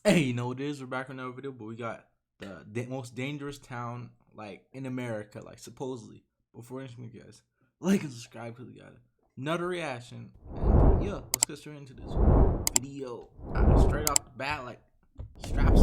Hey, you know what it is? We're back on another video, but we got the most dangerous town like in America, like supposedly. Before anything, guys, like and subscribe because we got another reaction. And yeah, let's get straight into this video. Straight off the bat, like straps.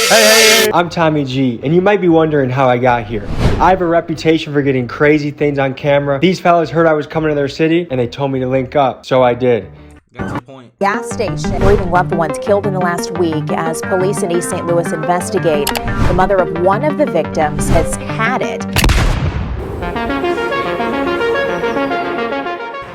Hey, I'm Tommy G, and you might be wondering how I got here. I have a reputation for getting crazy things on camera. These fellas heard I was coming to their city, and they told me to link up, so I did. That's the point. Gas station. Grieving loved ones killed in the last week as police in East St. Louis investigate. The mother of one of the victims has had it.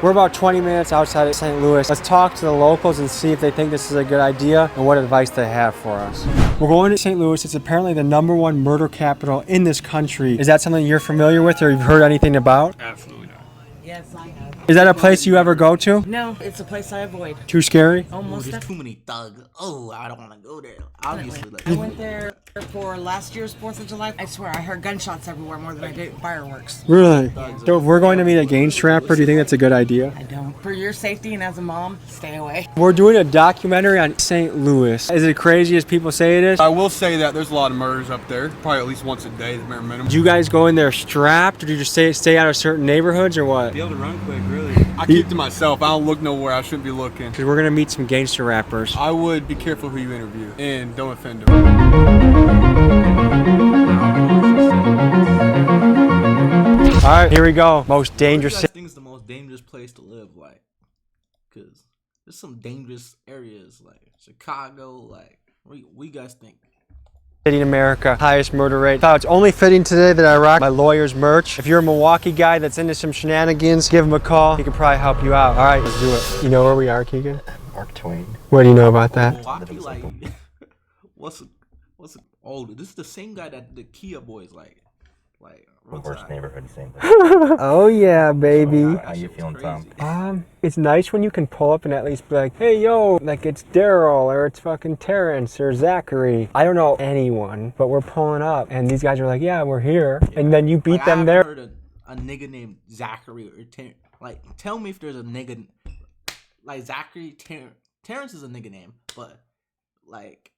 We're about 20 minutes outside of St. Louis. Let's talk to the locals and see if they think this is a good idea and what advice they have for us. We're going to St. Louis. It's apparently the #1 murder capital in this country. Is that something you're familiar with or you've heard anything about? Absolutely not. Yes, I have. Is that a place you ever go to? No, it's a place I avoid. Too scary? Almost. There's too many thugs. Oh, I don't want to go there. Obviously, like I went there for last year's 4th of July. I swear, I heard gunshots everywhere more than I did fireworks. Really? So if we're going to meet a gang strapper, do you think that's a good idea? I don't. For your safety and as a mom, stay away. We're doing a documentary on St. Louis. Is it crazy as people say it is? I will say that there's a lot of murders up there, probably at least once a day, the bare minimum. Do you guys go in there strapped, or do you just stay out of certain neighborhoods, or what? Be able to run quick, really. I keep to myself. I don't look nowhere. I shouldn't be looking. Because we're gonna meet some gangster rappers. I would be careful who you interview and don't offend them. All right, here we go. Most dangerous What do you guys think is the most dangerous place to live, like? Cause there's some dangerous areas like Chicago. Like, what you guys think? city in America, highest murder rate. Thought it's only fitting today that I rock my lawyer's merch. If you're a Milwaukee guy that's into some shenanigans, give him a call. He can probably help you out. All right, let's do it. You know where we are, Keegan? Mark Twain. What do you know about that? Milwaukee, like, what's oh, this is the same guy that the Kia boys like. The worst neighborhood in St. Louis. Oh yeah, baby. How you feeling, Tom? It's nice when you can pull up and at least be like, hey yo, like it's Daryl or it's fucking Terrence or Zachary. I don't know anyone, but we're pulling up and these guys are like, yeah, we're here. Yeah. And then you beat them there. I've heard a nigga named Zachary or like, tell me if there's a nigga like Zachary. Terrence is a nigga name, but like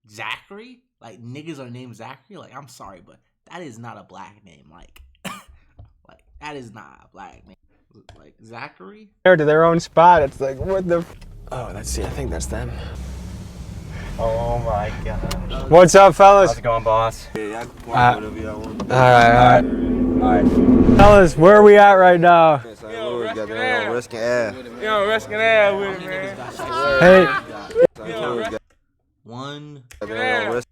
Zachary, like niggas are named Zachary. Like, I'm sorry, but that is not a black name. Like, like that is not a black name. Like Zachary. To their own spot. It's like, what the? Oh, let's see. I think that's them. Oh my God. What's up, fellas? How's it going, boss? All right. Fellas, where are we at right now? Ruskin Ave. Yo, Ruskin Ave with it, man. Hey. One,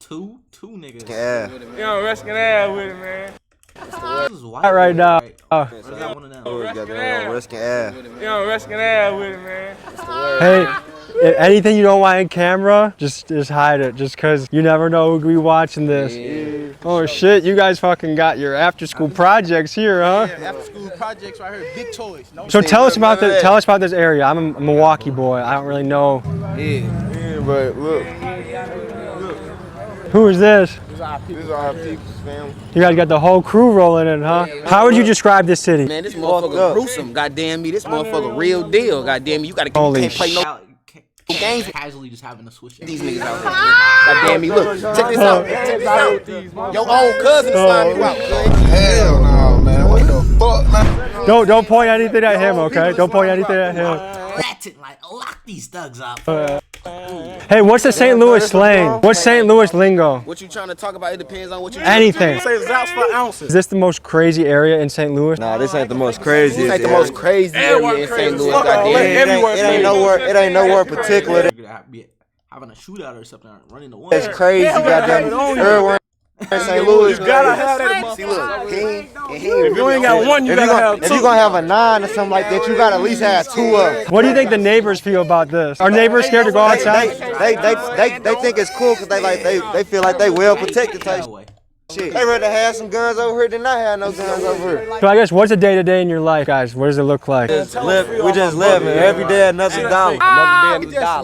two niggas. Yo, Ruskin Ave with it, man. This is white Right now. Or is that one of them? Ruskin Ave. Yo, Ruskin Ave with it, man. Hey, anything you don't want in camera, just hide it. Just because you never know who'll be watching this. Yeah. Oh shit, you guys fucking got your after-school projects here, huh? Yeah, after-school projects right here, big toys. No so tell us about this area. I'm a Milwaukee boy. I don't really know. Yeah, but look. Who is this? This is our people's family. You guys got the whole crew rolling in, huh? How would you describe this city? Man, this motherfucker gruesome. Goddamn me, this motherfucker real deal. Goddamn me, you can't play no games. Casually just having to switch These niggas out here. Goddamn me, look, check this out. Check this out. Your own cousin signed you out. Hell no, man. What the fuck, man? Don't point anything at him, okay? Don't point anything at him. Like, lock these thugs up. Hey, what's the St. Louis slang? What's St. Louis lingo? What you trying to talk about? It depends on what you Anything. say. It's outs for ounces. Is this the most crazy area in St. Louis? Nah, this ain't the most crazy. This ain't the most crazy area in St. Louis. It ain't nowhere particular. Having a shootout or something, running the one. It's crazy, goddamn. Everywhere in St. Louis. You gotta have that. See, look, if you ain't got one, you gotta have two. If you're gonna have a 9 or something like that, you gotta at least have 2 of them. What do you think the neighbors feel about this? Are neighbors scared to go outside? They think it's cool because they feel like they well protected. Shit, they rather have some guns over here than not have no guns over here. So I guess what's a day-to-day in your life, guys? What does it look like? We just living every day another dollar.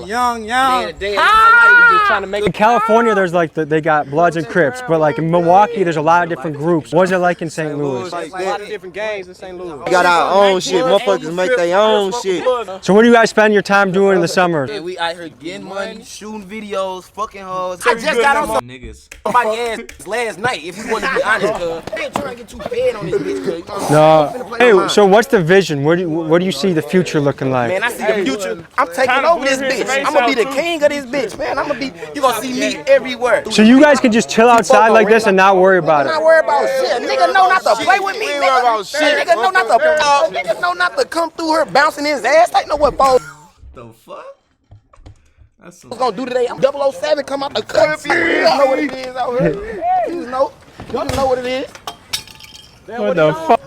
Young. Just trying to make In California, there's like they got Bloods and Crips, but like in Milwaukee, there's a lot of different groups. What's it like in St. Louis? Like a lot of different gangs in St. Louis. We got our own shit. Motherfuckers make their own shit. So what do you guys spend your time doing in the summer? Yeah, we out here getting money, shooting videos, fucking hoes. I just got on Niggas. somebody's ass last night, if you want to be honest, cuz. I ain't trying to get too fed on this bitch, cuz. No. Hey, so what's the vision? What do you see the future looking like? Man, I see the future. I'm taking over this bitch. I'm gonna be the king of this bitch, man. You gonna see me everywhere. So you guys can just chill outside like this and not worry about I'm not it. worried about shit. Nigga know not to play with me, nigga. Nigga know not to nigga know not to come through here bouncing his ass. Like know what balls The fuck? That's some was gonna do today. I'm 007 come out the cut. You know what it is out here. You just know what it is. What the fuck?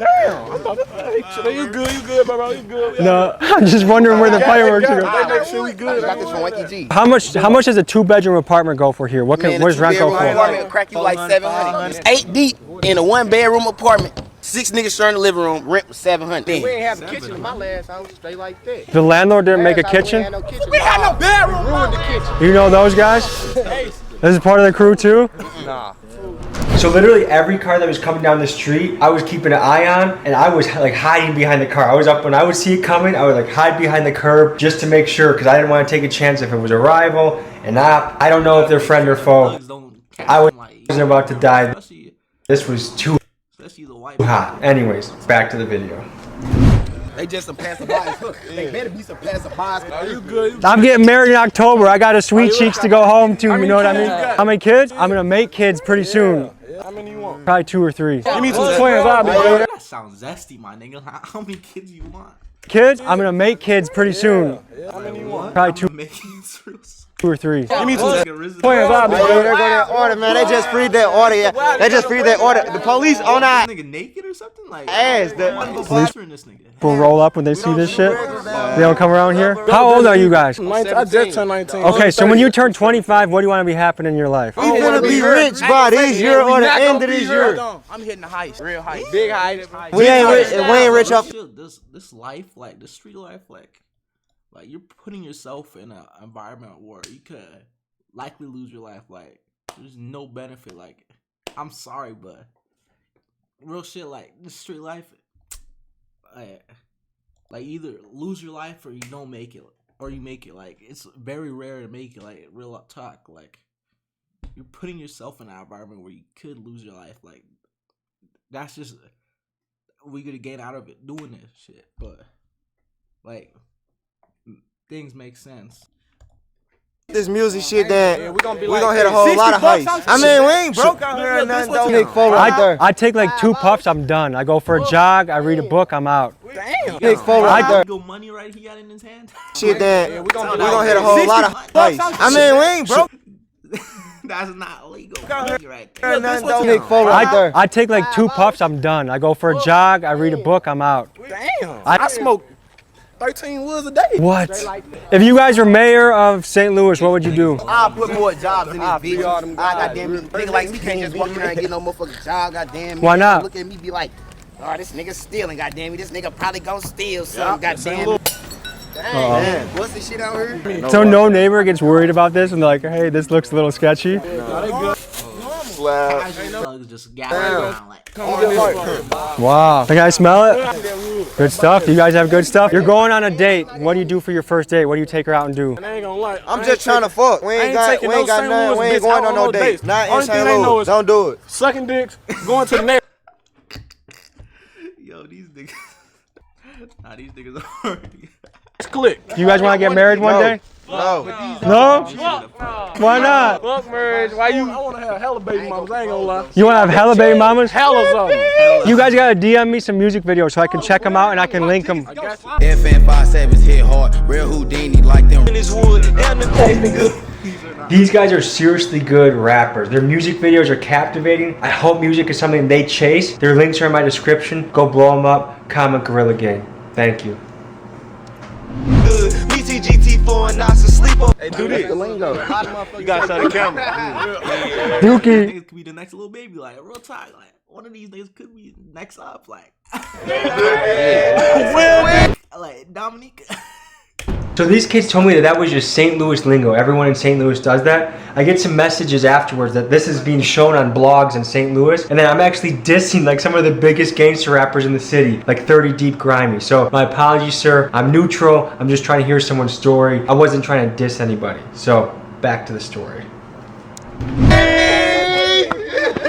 You good, bro. You good. No, I'm just wondering where the fireworks are going. Make sure we good. I got this from Wanky G. How much does a 2-bedroom apartment go for here? What does rent go for? Apartment crack you like 700. 8 deep in a 1-bedroom apartment. 6 niggas sharing the living room. Rent was 700. We ain't have a kitchen in my last house. Straight like that. The landlord didn't make a kitchen? We had no bedroom. Ruined the kitchen. You know those guys? This is part of the crew too? Nah. So literally every car that was coming down the street, I was keeping an eye on, and I was like hiding behind the car. I was up when I would see it coming, I would like hide behind the curb just to make sure, because I didn't want to take a chance if it was a rival, and I don't know if they're friend or foe. I wasn't about to die. This was too hot. Anyways, back to the video. They just some passerbys. They better be some passerbys. Are you good? I'm getting married in October. I got a sweet cheeks to go home to, you know what I mean? How many kids? I'm gonna make kids pretty soon. How many you want? Probably 2 or 3. Give me 2 twins, I'll be good. That sounds zesty, my nigga. How many kids you want? Kids? I'm gonna make kids pretty soon. How many you want? Probably 2 or 3. Give me 2 twins. I'll be They're good. going to order, man. They just freed that order. They just freed that order. The police on our Nigga naked or something? Like, ass. police in this nigga. People roll up when they see this shit. They don't come around here. How old are you guys? I just turned 19. Okay, so when you turn 25, what do you want to be happening in your life? We finna be rich by this year or the end of this year. I'm hitting the heights, real heights. Big height. We ain't rich off. This life, like this street life, like you're putting yourself in an environment where you could likely lose your life. Like there's no benefit. Like I'm sorry, but real shit, like this street life, like either lose your life or you don't make it, or you make it. Like it's very rare to make it. Like real talk, like you're putting yourself in an environment where you could lose your life. Like that's just we could gain out of it doing this shit, but like things make sense. This music shit, then we gonna hit a whole lot of heights. I mean, we ain't broke out here or nothing. Don't Nick Fuller right there. I take like 2 puffs, I'm done. I go for a jog, I read a book, I'm out. Damn. Nick Fuller right there. Go money right he got in his hand. Shit, then we gonna hit a whole lot of heights. I mean, we ain't broke. That's not legal. Right there. Nick Fuller right there. I take like 2 puffs, I'm done. I go for a jog, I read a book, I'm out. Damn. I smoke 13 woods a day. What? If you guys were mayor of St. Louis, what would you do? I'll put more jobs in this bitch. Goddamn, nigga like me can't just walk in there and get no motherfucking job. Goddamn. Why not? Look at me, be like, oh, this nigga stealing. Goddamn me, this nigga probably gonna steal something. Goddamn. Dang, what's this shit out here? So no neighbor gets worried about this and they're like, hey, this looks a little sketchy. Just gathering around like. Wow. Can I smell it? Good stuff. You guys have good stuff? You're going on a date. What do you do for your first date? What do you take her out and do? I ain't gonna lie. I'm just trying to fuck. We ain't got nothing. We ain't going on no dates. Not in St. Louis. Don't do it. Sucking dicks, going to the next. Yo, these niggas. Nah, these niggas are. Click. Do you guys want to get married one day? No. No? Why not? Fuck marriage. Why you? I want to have hella baby mamas. I ain't gonna lie. You want to have hella baby mamas? Hella something. You guys got to DM me some music videos so I can check them out and I can link them. FN 57 hit hard. Real Houdini like them. These guys are seriously good rappers. Their music videos are captivating. I hope music is something they chase. Their links are in my description. Go blow them up. Comment Gorilla Gang. Thank you. BTGT for and not to sleep up. Hey, do this. The lingo. You gotta show the camera. Dookie. Niggas could be the next little baby, like real talk. Like one of these niggas could be next up, like like Dominique. So these kids told me that was just St. Louis lingo. Everyone in St. Louis does that. I get some messages afterwards that this is being shown on blogs in St. Louis, and then I'm actually dissing like some of the biggest gangster rappers in the city, like 30 Deep Grimy. So my apologies, sir. I'm neutral. I'm just trying to hear someone's story. I wasn't trying to diss anybody. So back to the story.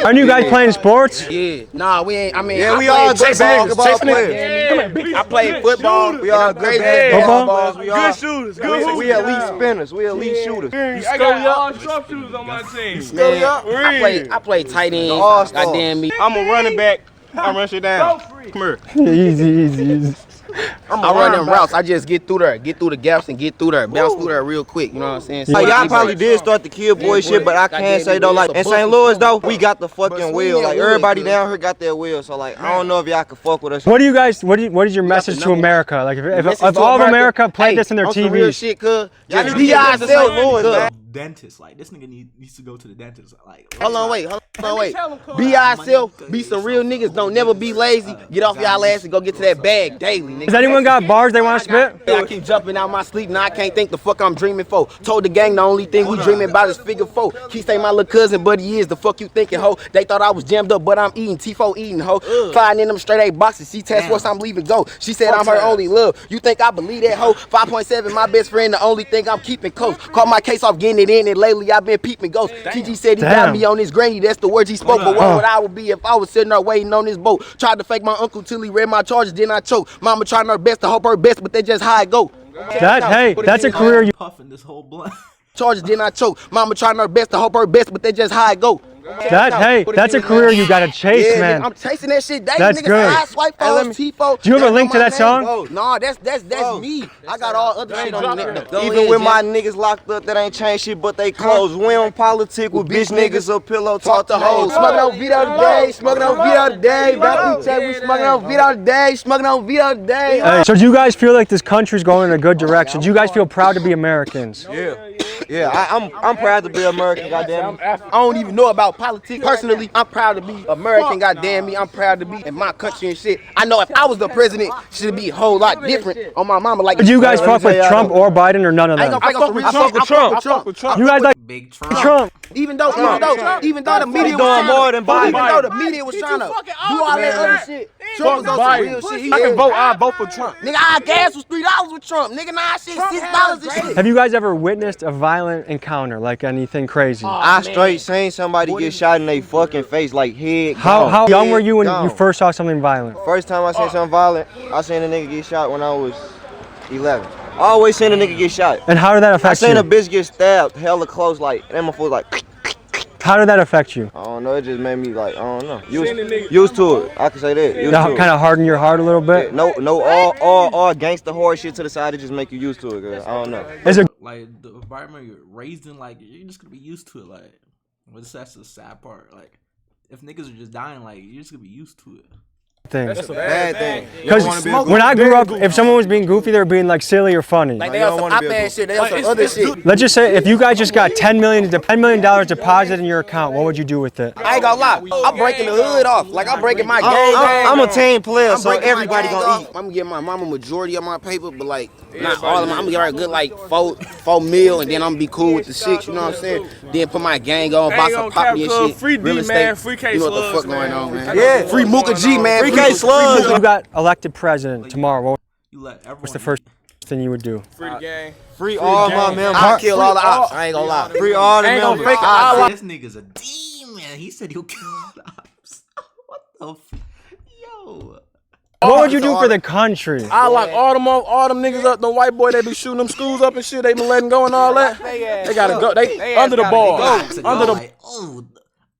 Aren't you guys playing sports? Yeah. Nah, we ain't. I mean, Yeah, I we all good played basketball players. I played football. We all good Football? basketballs. We all shooters. we elite spinners. We elite shooters. I got all sharpshooters on my team. Man, I played tight end. All-stars. Goddamn me. I'm a running back. I run shit down. Come here. Easy. I run them routes. I just get through there, get through the gaps, and get through there, bounce through there real quick. You know what I'm saying? Like, y'all probably did start the kid boy shit, but I can't say though, like in St. Louis though, we got the fucking wheel. Like everybody down here got their wheel. So like I don't know if y'all can fuck with us. What do you guys? What is your message to America? Like if all of America played this in their some real TVs. shit, cuz. Y'all Just need be to get to St. Louis, yourself, man. Dentist, like this nigga needs to go to the dentist. Like Hold on, wait. Be yourself. Be some real niggas. Don't never be lazy. Get off y'all ass and go get to that bag daily, nigga. Has anyone got bars they want to spit? I keep jumping out my sleep, now I can't think the fuck I'm dreaming for. Told the gang the only thing we dreaming about is figure 4. Keep saying my little cousin, but he is the fuck you thinking, ho. They thought I was jammed up, but I'm eating T4 eating, ho. Flying in them straight A boxes. She task force, I'm leaving go. She said I'm her only love. You think I believe that, ho? 5.7, my best friend, the only thing I'm keeping close. Caught my case off getting it in, and lately I've been peeping ghosts. TG said he got me on his granny, that's the words he spoke. But what would I would be if I was sitting there waiting on this boat? Tried to fake my uncle till he read my charges, then I choke. Mama trying her best to hope her best, but that's just how it go. That's a career you puffing this whole blunt. Charges, then I choke. Mama trying her best to hope her best, but that's just how it go. that's a career you gotta chase, Yeah, man. I'm chasing that shit daily. That's Niggas good. side swipe phones, T4. Do you have a link to that song? Nah, that's me. I got all other shit on the Even with my niggas locked up that ain't changed shit, but they close. We on politic with bitch niggas up pillow, talk to hoes. Smoking on Vito today, smoking on Vito today. Back we check, we smoking on Vito today, smoking on Vito today. Hey, so do you guys feel like this country's going in a good direction? Do you guys feel proud to be Americans? Yeah, I'm proud to be American, goddamn. I don't even know about politics. Personally, I'm proud to be American, goddamn me. I'm proud to be in my country and shit. I know if I was the president, should be a whole lot different on my mama. Like, Do you guys fuck with Trump or Biden or none of them? I fuck with Trump. You guys like Big Trump? Even though the media was doing more than Biden. Even though the media was trying to do all that other shit. Trump was on some real shit. I can vote. I vote for Trump. Nigga, our gas was $3 with Trump. Nigga, now shit $6 and shit. Have you guys ever witnessed a violent encounter, like anything crazy? I straight seen somebody get shot in their fucking face, like head. How young were you when you first saw something violent? First time I seen something violent, I seen a nigga get shot when I was 11. I always seen a nigga get shot. And how did that affect you? I seen a bitch get stabbed hella close, like, that motherfucker like. How did that affect you? I don't know, it just made me like, I don't know. Used to it, I can say that. Used to it. Kind of harden your heart a little bit? Yeah, no, all gangster horror shit to the side, it just make you used to it, girl. I don't know. Is it like the environment you're raised in, like you're just gonna be used to it. Like, that's the sad part. Like, if niggas are just dying, like you're just gonna be used to it. That's a bad thing. Because when I grew up, if someone was being goofy, they were being like silly or funny. Like they on some op-ed shit, they on some other shit. Let's just say if you guys just got $10 million deposited in your account, what would you do with it? I ain't gonna lie, I'm breaking the hood off. Like I'm breaking my gang. I'm a team player, so everybody gonna eat. I'm gonna give my mama majority of my paper, but like not all of them. I'm gonna give her a good like four mil, and then I'm gonna be cool with the 6. You know what I'm saying? Then put my gang on, buy some property and shit. Free D, man, free K You know what the slugs, fuck going on, man? Yeah. Free Mooka G, man. Free K slugs. If you got elected president tomorrow, what's the first thing you would do? Free the gang. Free all my members. I'll kill all the ops. I ain't gonna lie. Free all the members. This nigga's a demon. He said he'll kill the ops. What the yo? What would you do for the country? I like all them niggas up, the white boy, they be shooting them schools up and shit. They been letting go and all that. They gotta go. They under the ball. Under the like, oh,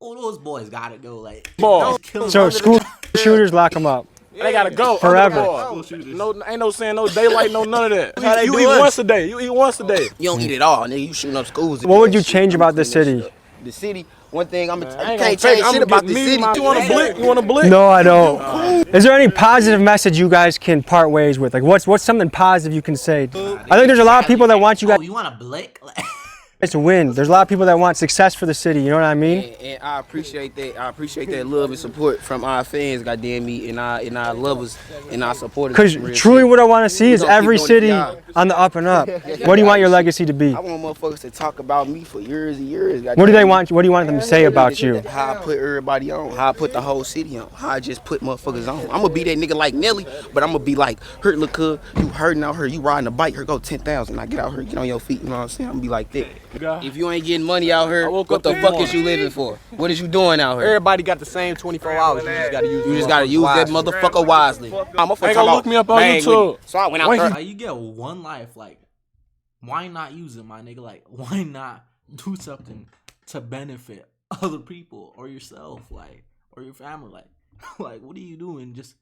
those boys gotta go. Like, ball. So school shooters, lock them up. They gotta go forever. No, ain't no saying no daylight, no none of that. You eat once a day. You eat once a day. You don't eat it all, nigga. You shooting up schools. What would you change about the city? The city, One thing you ain't can't gonna change fake. shit about the city. You want to blick? You want to blick? No, I don't. Is there any positive message you guys can part ways with? Like, what's something positive you can say? I think there's a lot of people that want you guys You want to blick? to win. There's a lot of people that want success for the city. You know what I mean? And I appreciate that. I appreciate that love and support from our fans, goddamn me, and our lovers and our supporters. Because truly, what I want to see is every city on the up and up. What do you want your legacy to be? I want motherfuckers to talk about me for years and years. What do they want? What do you want them to say about you? How I put everybody on. How I put the whole city on. How I just put motherfuckers on. I'm gonna be that nigga like Nelly, but I'm gonna be like, hurt look good. You hurting out here. You riding a bike. Here go 10,000. I get out here. Get on your feet. You know what I'm saying? I'm gonna be like that. If you ain't getting money out here, what the fuck is you living for? What is you doing out here? Everybody got the same 24 hours. You just gotta use. You just gotta use that motherfucker wisely. I'm gonna look me up on YouTube. So I went out there. Like, you get one life. Like, why not use it, my nigga? Like, why not do something to benefit other people or yourself, like, or your family? Like, what are you doing? Just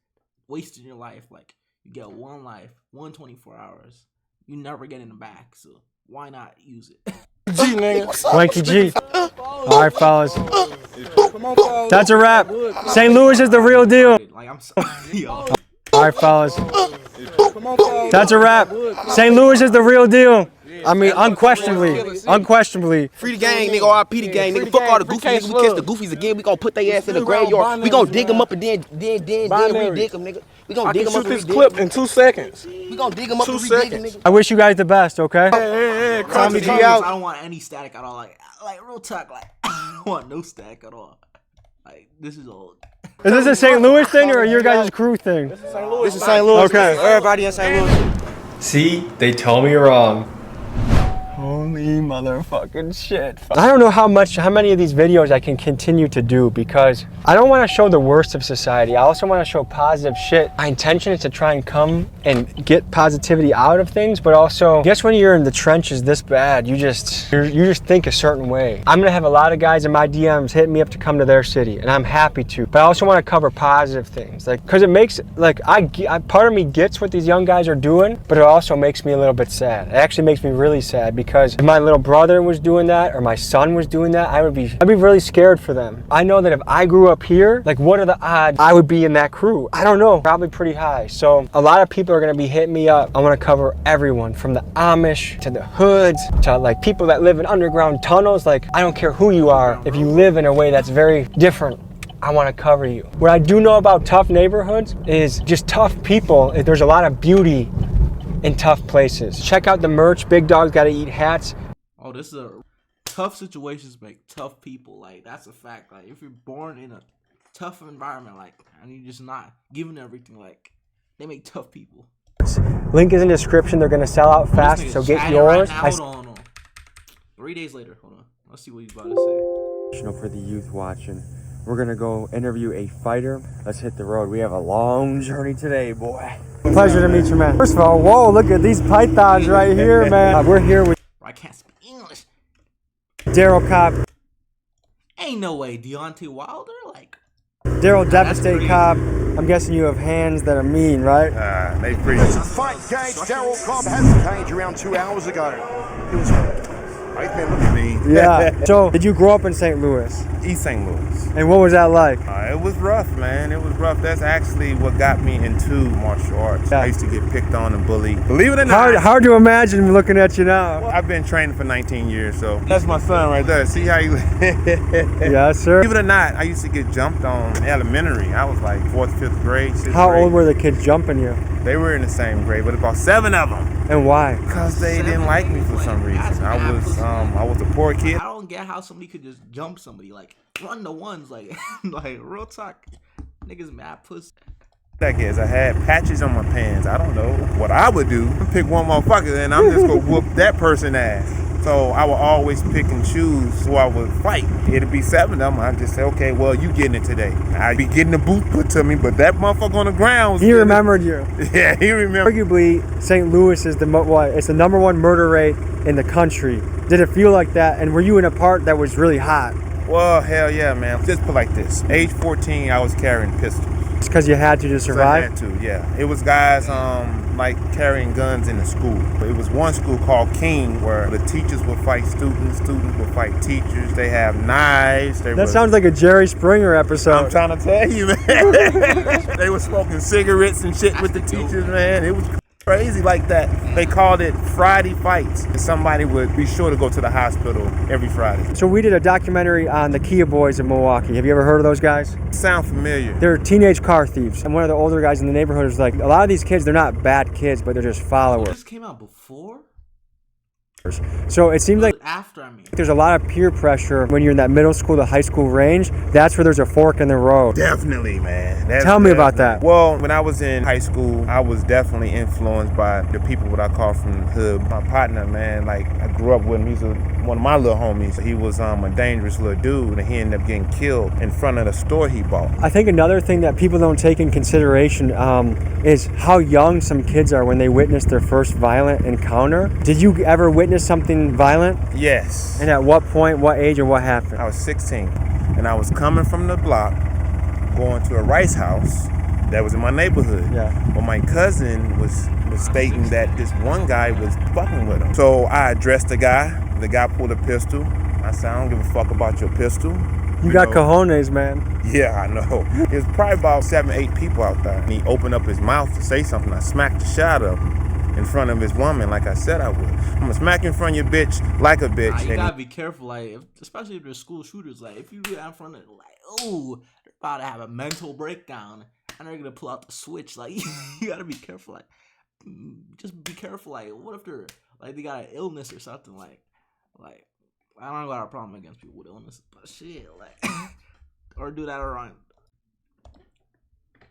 wasting your life. Like, you get one life, 24 hours. You never get in the back. So why not use it? G, nigga. Swanky G. All right, fellas. That's a wrap. St. Louis is the real deal. Like, I'm sorry, yo. All right, fellas. That's a wrap. St. Louis is the real deal. I mean, unquestionably. Free the gang, nigga. RIP the gang, nigga. Fuck all the goofies. Nigga. We catch the goofies again. We gonna put their ass in the graveyard. We gonna dig them up and then re-dig them, nigga. We gonna dig them up and re-dig them. Shoot this clip in 2 seconds. We gonna dig them up and re-dig them, nigga. I wish you guys the best, okay? Hey, Call me G out. I don't want any static at all. Like real talk. Like, I don't want no static at all. Like, this is old. Is this a St. Louis thing or your guys' crew thing? This is St. Louis. This is St. Louis. Okay. Everybody in St. Louis. See, they told me wrong. Holy motherfucking shit. I don't know how many of these videos I can continue to do because I don't want to show the worst of society. I also want to show positive shit. My intention is to try and come and get positivity out of things, but also, I guess when you're in the trenches this bad, you just think a certain way. I'm gonna have a lot of guys in my DMs hitting me up to come to their city, and I'm happy to. But I also want to cover positive things, like, because it makes, like, part of me gets what these young guys are doing, but it also makes me a little bit sad. It actually makes me really sad because if my little brother was doing that or my son was doing that, I'd be really scared for them. I know that if I grew up here, like, what are the odds I would be in that crew? I don't know, probably pretty high. So a lot of people are gonna be hitting me up. I wanna cover everyone from the Amish to the hoods to like people that live in underground tunnels. Like, I don't care who you are. If you live in a way that's very different, I want to cover you. What I do know about tough neighborhoods is just tough people. There's a lot of beauty in tough places. Check out the merch. Big Dog's Gotta Eat hats. Oh, this is a tough situations make tough people. Like, that's a fact. Like, if you're born in a tough environment, like, and you're just not given everything, like, they make tough people. Link is in the description. They're gonna sell out fast, so get yours. Right now, hold on. 3 days later, hold on. Let's see what he's about to say. For the youth watching, we're gonna go interview a fighter. Let's hit the road. We have a long journey today, boy. Pleasure to meet you, man. First of all, whoa, look at these pythons right here, man. We're here with I can't speak English. Daryl Cobb. Ain't no way, Deontay Wilder? Like, Daryl Devastate Cobb. I'm guessing you have hands that are mean, right? They pretty. Fight cage. Daryl Cobb had the cage around 2 hours ago. It was right there. Look at me. Yeah. So, did you grow up in St. Louis? East St. Louis. And what was that like? It was rough, man. It was rough. That's actually what got me into martial arts. Yeah. I used to get picked on and bullied. Believe it or not. Hard to imagine looking at you now. Well, I've been training for 19 years, so that's my son right there. See how you... Yes, sir. Believe it or not, I used to get jumped on in elementary. I was like 4th, 5th grade, 6th How grade. old were the kids jumping you? They were in the same grade, but about 7 of them. And why? Because they didn't like me for some reason. I was a poor kid. I don't get how somebody could just jump somebody, like, run the ones, like, like, real talk, niggas mad pussy. I guess I had patches on my pants. I don't know what I would do. Pick one motherfucker and I'm just gonna whoop that person ass. So I would always pick and choose who I would fight. It'd be 7 of them. I'd just say, okay, well, you getting it today. I'd be getting the boot put to me, but that motherfucker on the ground. He remembered you. Yeah, he remembered. Arguably, St. Louis is it's the #1 murder rate in the country. Did it feel like that? And were you in a part that was really hot? Well, hell yeah, man. Just put like this. Age 14, I was carrying pistols. It's because you had to survive? I had to, yeah. It was guys like carrying guns in the school. But it was one school called King where the teachers would fight students, students would fight teachers. They have knives. That sounds like a Jerry Springer episode. I'm trying to tell you, man. They were smoking cigarettes and shit with the teachers, man. It was crazy like that. They called it Friday fights. And somebody would be sure to go to the hospital every Friday. So we did a documentary on the Kia boys in Milwaukee. Have you ever heard of those guys? Sound familiar. They're teenage car thieves. And one of the older guys in the neighborhood was like, a lot of these kids, they're not bad kids, but they're just followers. This came out before? So it seems like after, I mean. There's a lot of peer pressure when you're in that middle school to high school range. That's where there's a fork in the road. Definitely, man. Tell me about that. Well, when I was in high school, I was definitely influenced by the people what I call from the hood. My partner, man, like I grew up with him. He's one of my little homies. He was a dangerous little dude, and he ended up getting killed in front of the store he bought. I think another thing that people don't take in consideration is how young some kids are when they witness their first violent encounter. Did you ever witness something violent? Yes. And at what point, what age, or what happened? I was 16, and I was coming from the block, going to a rice house that was in my neighborhood. Yeah. Well, my cousin was stating that this one guy was fucking with him. So I addressed the guy. The guy pulled a pistol. I said, I don't give a fuck about your pistol. You got cojones, man. Yeah, I know. There's probably about 7, 8 people out there. And he opened up his mouth to say something. I smacked the shit out of him in front of his woman, like I said I would. I'm gonna smack in front of your bitch like a bitch. You gotta be careful, like, especially if there's school shooters. Like, if you do that in front of, like, oh, they're about to have a mental breakdown, and they're gonna pull out the switch. Like, you gotta be careful. Like, just be careful. Like, what if they're like they got an illness or something? Like, I don't got a problem against people with illness, but shit, like, or do that around.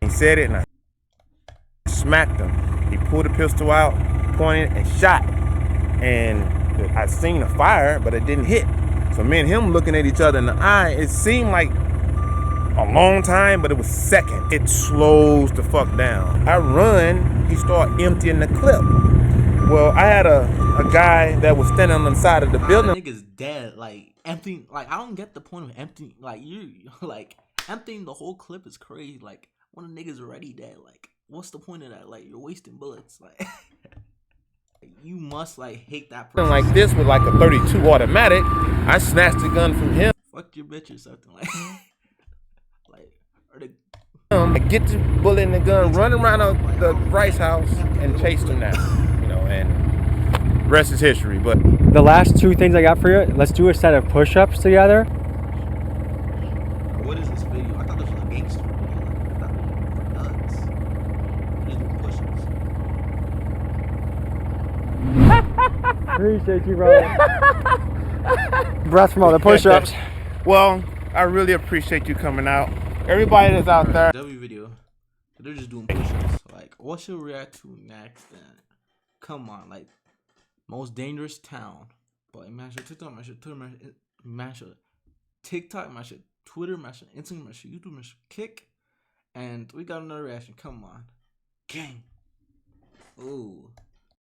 He said it, and I smacked him. He pulled the pistol out, pointed, and shot. And I seen the fire, but it didn't hit. So me and him looking at each other in the eye, it seemed like a long time, but it was second. It slows the fuck down. I run, he started emptying the clip. Well, I had a guy that was standing on the side of the building. That nigga's dead. Like, emptying, like, I don't get the point of emptying, like, like, emptying the whole clip is crazy. Like, when a nigga's already dead, like, what's the point of that? Like, you're wasting bullets. Like, you must, like, hate that person. Like this with like a 32 automatic, I snatched the gun from him. Fuck your bitch or something, like, or the. I get the bullet in the gun, run around the rice house, and chased him down. You know, and rest is history. But the last 2 things I got for you, let's do a set of push-ups together. What is this video? I thought this was a gangster video. I thought it was nuts. Appreciate you, brother. Breath from all the push-ups. Well, I really appreciate you coming out. Everybody that's out there. W video. They're just doing push-ups. Like, what should we react to next? Then, come on, like, most dangerous town. But imagine TikTok, imagine Twitter, imagine TikTok, imagine Twitter, imagine Instagram, imagine YouTube, imagine Kick, and we got another reaction. Come on, gang. Ooh.